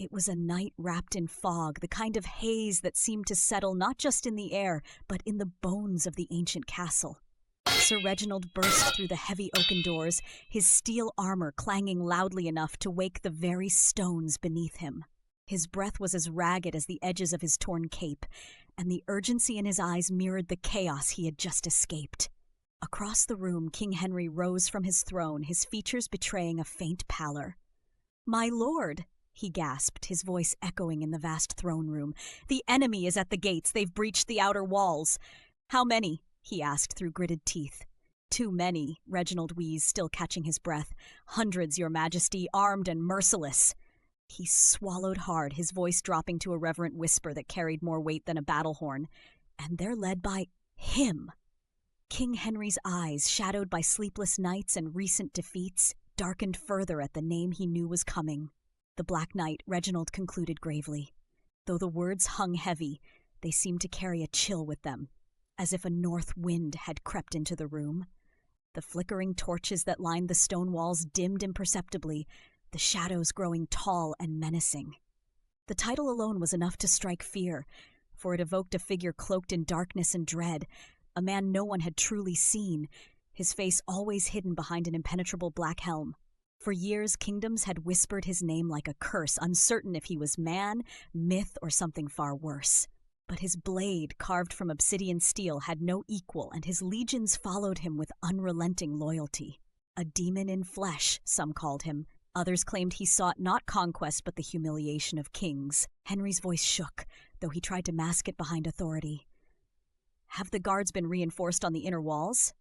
It was a night wrapped in fog, the kind of haze that seemed to settle not just in the air, but in the bones of the ancient castle. Sir Reginald burst through the heavy oaken doors, his steel armor clanging loudly enough to wake the very stones beneath him. His breath was as ragged as the edges of his torn cape, and the urgency in his eyes mirrored the chaos he had just escaped. Across the room, King Henry rose from his throne, his features betraying a faint pallor. "My lord," he gasped, his voice echoing in the vast throne room. "The enemy is at the gates. They've breached the outer walls." "How many?" he asked through gritted teeth. "Too many," Reginald wheezed, still catching his breath. "Hundreds, your majesty, armed and merciless." He swallowed hard, his voice dropping to a reverent whisper that carried more weight than a battle horn. "And they're led by him." King Henry's eyes, shadowed by sleepless nights and recent defeats, darkened further at the name he knew was coming. "The Black Knight," Reginald concluded gravely. Though the words hung heavy, they seemed to carry a chill with them, as if a north wind had crept into the room. The flickering torches that lined the stone walls dimmed imperceptibly, the shadows growing tall and menacing. The title alone was enough to strike fear, for it evoked a figure cloaked in darkness and dread, a man no one had truly seen, his face always hidden behind an impenetrable black helm. For years, kingdoms had whispered his name like a curse, uncertain if he was man, myth, or something far worse. But his blade, carved from obsidian steel, had no equal, and his legions followed him with unrelenting loyalty. A demon in flesh, some called him. Others claimed he sought not conquest but the humiliation of kings. Henry's voice shook, though he tried to mask it behind authority. "Have the guards been reinforced on the inner walls?"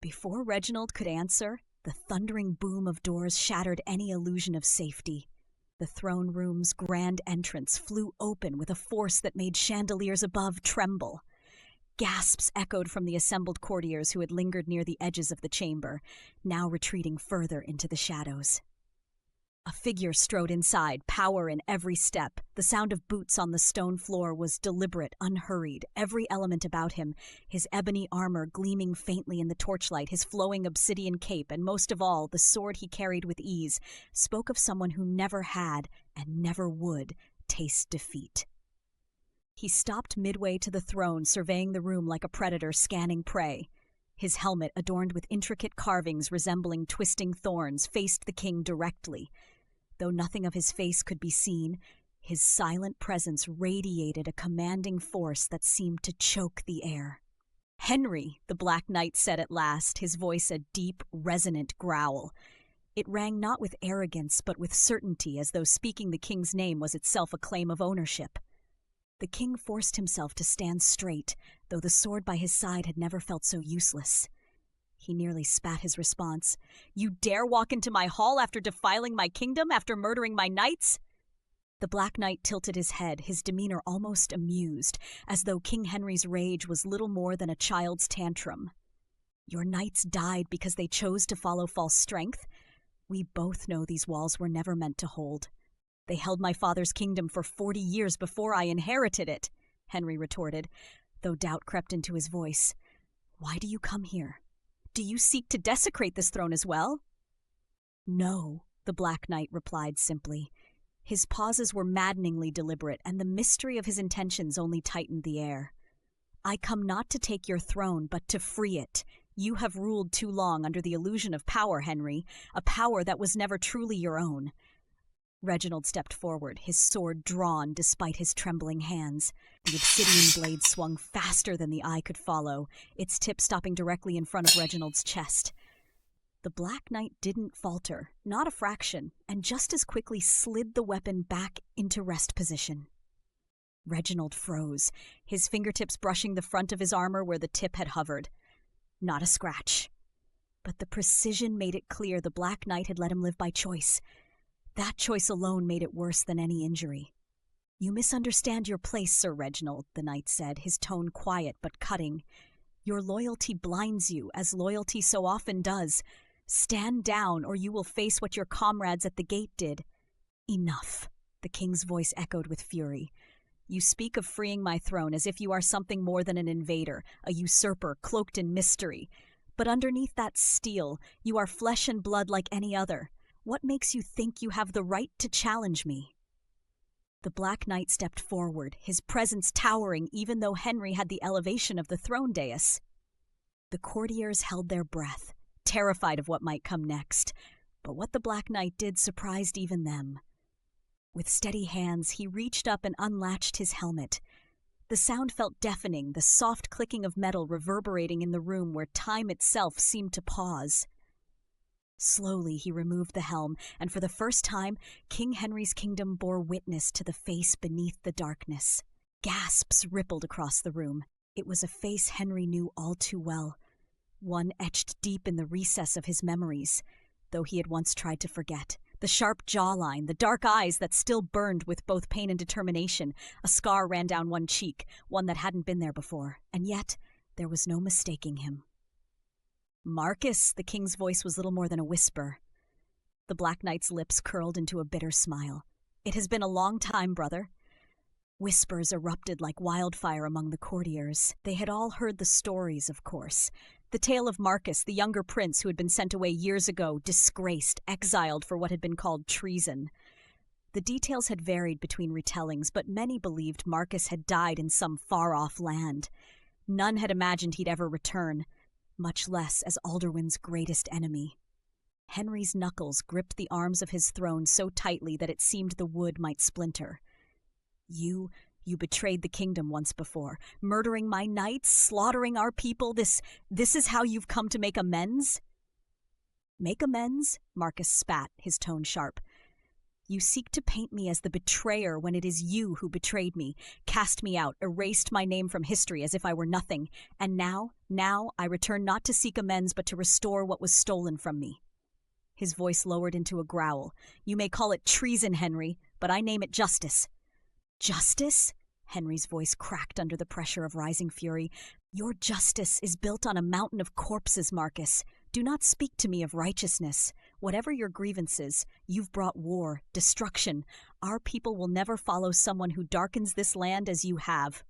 Before Reginald could answer, the thundering boom of doors shattered any illusion of safety. The throne room's grand entrance flew open with a force that made chandeliers above tremble. Gasps echoed from the assembled courtiers who had lingered near the edges of the chamber, now retreating further into the shadows. A figure strode inside, power in every step. The sound of boots on the stone floor was deliberate, unhurried, every element about him, his ebony armor gleaming faintly in the torchlight, his flowing obsidian cape, and most of all, the sword he carried with ease, spoke of someone who never had, and never would, taste defeat. He stopped midway to the throne, surveying the room like a predator scanning prey. His helmet, adorned with intricate carvings resembling twisting thorns, faced the king directly. Though nothing of his face could be seen, his silent presence radiated a commanding force that seemed to choke the air. "Henry," the Black Knight said at last, his voice a deep, resonant growl. It rang not with arrogance, but with certainty, as though speaking the king's name was itself a claim of ownership. The king forced himself to stand straight, though the sword by his side had never felt so useless. He nearly spat his response. "You dare walk into my hall after defiling my kingdom, after murdering my knights?" The Black Knight tilted his head, his demeanor almost amused, as though King Henry's rage was little more than a child's tantrum. "Your knights died because they chose to follow false strength? We both know these walls were never meant to hold. They held my father's kingdom for 40 years before I inherited it," Henry retorted, though doubt crept into his voice. "Why do you come here? Do you seek to desecrate this throne as well?" "No," the Black Knight replied simply. His pauses were maddeningly deliberate, and the mystery of his intentions only tightened the air. "I come not to take your throne, but to free it. You have ruled too long under the illusion of power, Henry, a power that was never truly your own." Reginald stepped forward, his sword drawn despite his trembling hands. The obsidian blade swung faster than the eye could follow, its tip stopping directly in front of Reginald's chest. The Black Knight didn't falter, not a fraction, and just as quickly slid the weapon back into rest position. Reginald froze, his fingertips brushing the front of his armor where the tip had hovered. Not a scratch. But the precision made it clear the Black Knight had let him live by choice. That choice alone made it worse than any injury. "You misunderstand your place, Sir Reginald," the knight said, his tone quiet but cutting. "Your loyalty blinds you, as loyalty so often does. Stand down, or you will face what your comrades at the gate did." "Enough," the king's voice echoed with fury. "You speak of freeing my throne as if you are something more than an invader, a usurper cloaked in mystery. But underneath that steel, you are flesh and blood like any other. What makes you think you have the right to challenge me?" The Black Knight stepped forward, his presence towering even though Henry had the elevation of the throne dais. The courtiers held their breath, terrified of what might come next, but what the Black Knight did surprised even them. With steady hands, he reached up and unlatched his helmet. The sound felt deafening, the soft clicking of metal reverberating in the room where time itself seemed to pause. Slowly he removed the helm, and for the first time, King Henry's kingdom bore witness to the face beneath the darkness. Gasps rippled across the room. It was a face Henry knew all too well, one etched deep in the recess of his memories, though he had once tried to forget. The sharp jawline, the dark eyes that still burned with both pain and determination. A scar ran down one cheek, one that hadn't been there before, and yet there was no mistaking him. "Marcus," the king's voice was little more than a whisper. The Black Knight's lips curled into a bitter smile. "It has been a long time, brother." Whispers erupted like wildfire among the courtiers. They had all heard the stories, of course. The tale of Marcus, the younger prince who had been sent away years ago, disgraced, exiled for what had been called treason. The details had varied between retellings, but many believed Marcus had died in some far-off land. None had imagined he'd ever return, much less as Alderwin's greatest enemy. Henry's knuckles gripped the arms of his throne so tightly that it seemed the wood might splinter. You betrayed the kingdom once before, murdering my knights, slaughtering our people. This is how you've come to make amends?" "Make amends?" Marcus spat, his tone sharp. "You seek to paint me as the betrayer when it is you who betrayed me, cast me out, erased my name from history as if I were nothing. And now I return not to seek amends but to restore what was stolen from me." His voice lowered into a growl. "You may call it treason, Henry, but I name it justice." "Justice?" Henry's voice cracked under the pressure of rising fury. "Your justice is built on a mountain of corpses, Marcus. Do not speak to me of righteousness. Whatever your grievances, you've brought war, destruction. Our people will never follow someone who darkens this land as you have."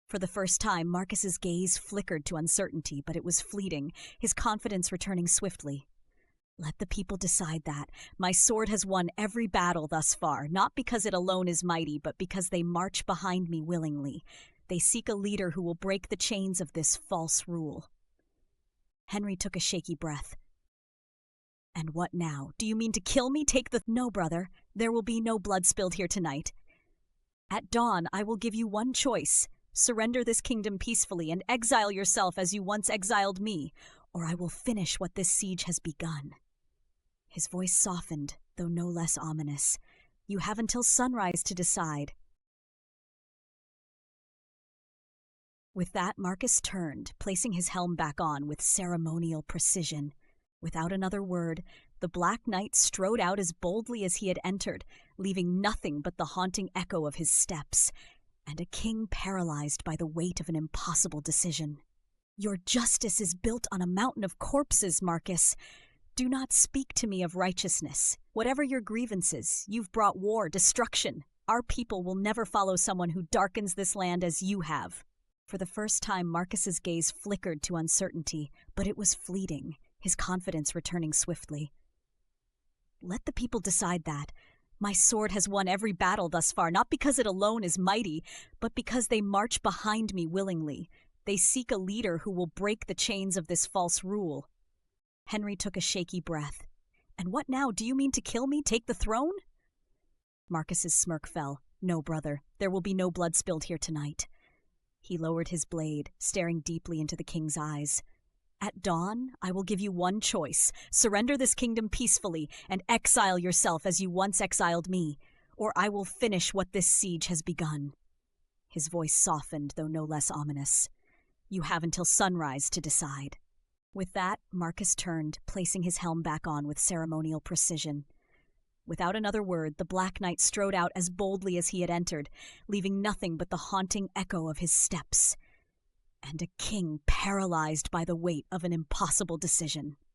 For the first time, Marcus's gaze flickered to uncertainty, but it was fleeting, his confidence returning swiftly. "Let the people decide that. My sword has won every battle thus far, not because it alone is mighty, but because they march behind me willingly. They seek a leader who will break the chains of this false rule." Henry took a shaky breath. "And what now? Do you mean to kill me? No, brother. There will be no blood spilled here tonight. At dawn, I will give you one choice. Surrender this kingdom peacefully and exile yourself as you once exiled me, or I will finish what this siege has begun." His voice softened, though no less ominous. "You have until sunrise to decide." With that, Marcus turned, placing his helm back on with ceremonial precision. Without another word, the Black Knight strode out as boldly as he had entered, leaving nothing but the haunting echo of his steps, and a king paralyzed by the weight of an impossible decision. "Your justice is built on a mountain of corpses, Marcus. Do not speak to me of righteousness. Whatever your grievances, you've brought war, destruction. Our people will never follow someone who darkens this land as you have." For the first time, Marcus's gaze flickered to uncertainty, but it was fleeting, his confidence returning swiftly. "Let the people decide that. My sword has won every battle thus far, not because it alone is mighty, but because they march behind me willingly. They seek a leader who will break the chains of this false rule." Henry took a shaky breath. "And what now? Do you mean to kill me? Take the throne?" Marcus's smirk fell. "No, brother. There will be no blood spilled here tonight." He lowered his blade, staring deeply into the king's eyes. "At dawn, I will give you one choice. Surrender this kingdom peacefully and exile yourself as you once exiled me, or I will finish what this siege has begun." His voice softened, though no less ominous. "You have until sunrise to decide." With that, Marcus turned, placing his helm back on with ceremonial precision. Without another word, the Black Knight strode out as boldly as he had entered, leaving nothing but the haunting echo of his steps, and a king paralyzed by the weight of an impossible decision.